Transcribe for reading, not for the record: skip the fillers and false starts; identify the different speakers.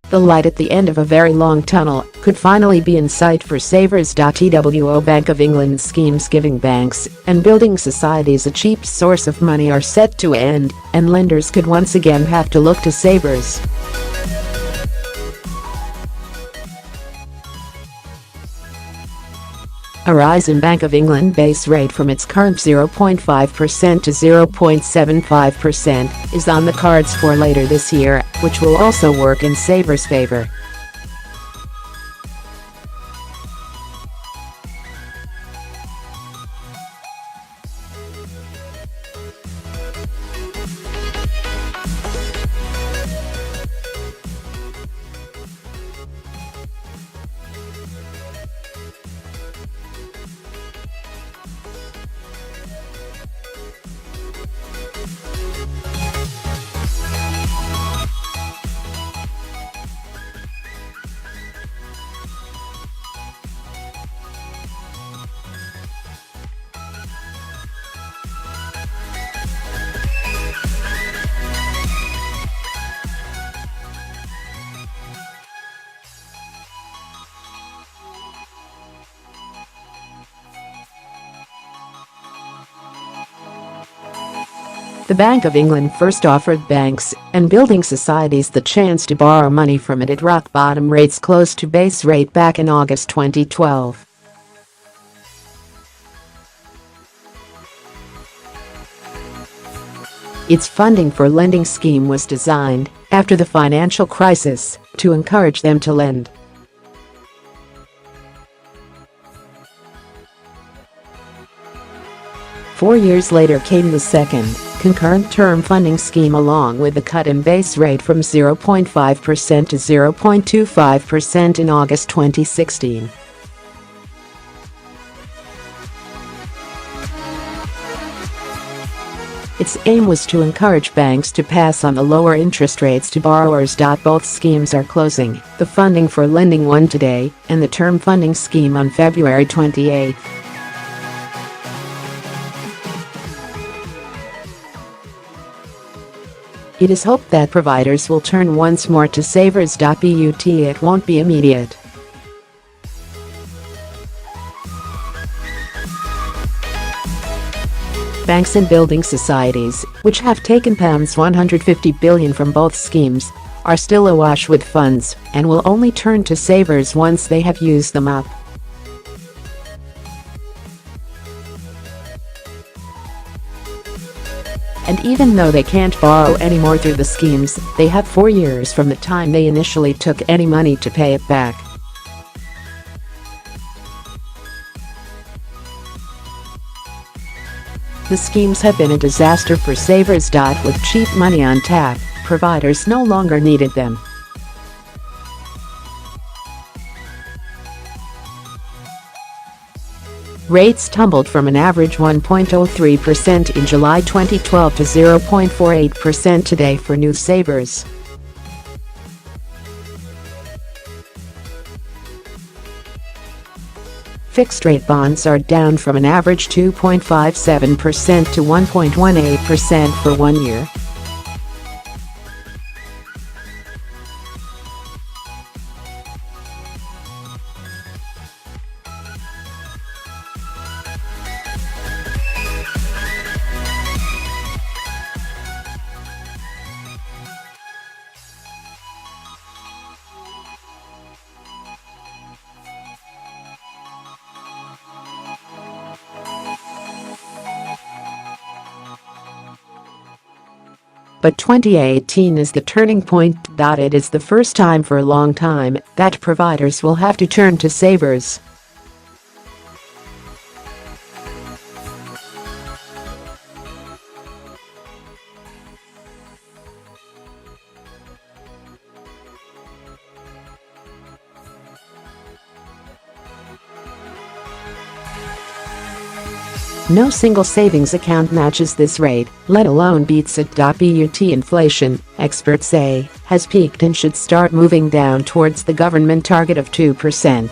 Speaker 1: The light at the end of a very long tunnel could finally be in sight for savers.Two. Bank of England schemes giving banks and building societies a cheap source of money are set to end, and lenders could once again have to look to savers. A rise in Bank of England base rate from its current 0.5% to 0.75% is on the cards for later this year, which will also work in savers' favor. The Bank of England first offered banks and building societies the chance to borrow money from it at rock-bottom rates close to base rate back in August 2012. Its funding for lending scheme was designed, after the financial crisis, to encourage them to lend. Four years later came the second, concurrent term funding scheme along with the cut in base rate from 0.5% to 0.25% in August 2016. Its aim was to encourage banks to pass on the lower interest rates to borrowers. Both schemes are closing, the funding for Lending One today, and the term funding scheme on February 28. It is hoped that providers will turn once more to savers.But it won't be immediate. Banks and building societies, which have taken £150 billion from both schemes, are still awash with funds and will only turn to savers once they have used them up. And even though they can't borrow anymore through the schemes, they have 4 years from the time they initially took any money to pay it back. The schemes have been a disaster for savers. With cheap money on tap, providers no longer needed them. Rates tumbled from an average 1.03% in July 2012 to 0.48% today for new savers. Fixed-rate bonds are down from an average 2.57% to 1.18% for 1 year. But 2018 is the turning point. It is the first time for a long time that providers will have to turn to savers. No single savings account matches this rate, let alone beats it. But inflation, experts say, has peaked and should start moving down towards the government target of 2%.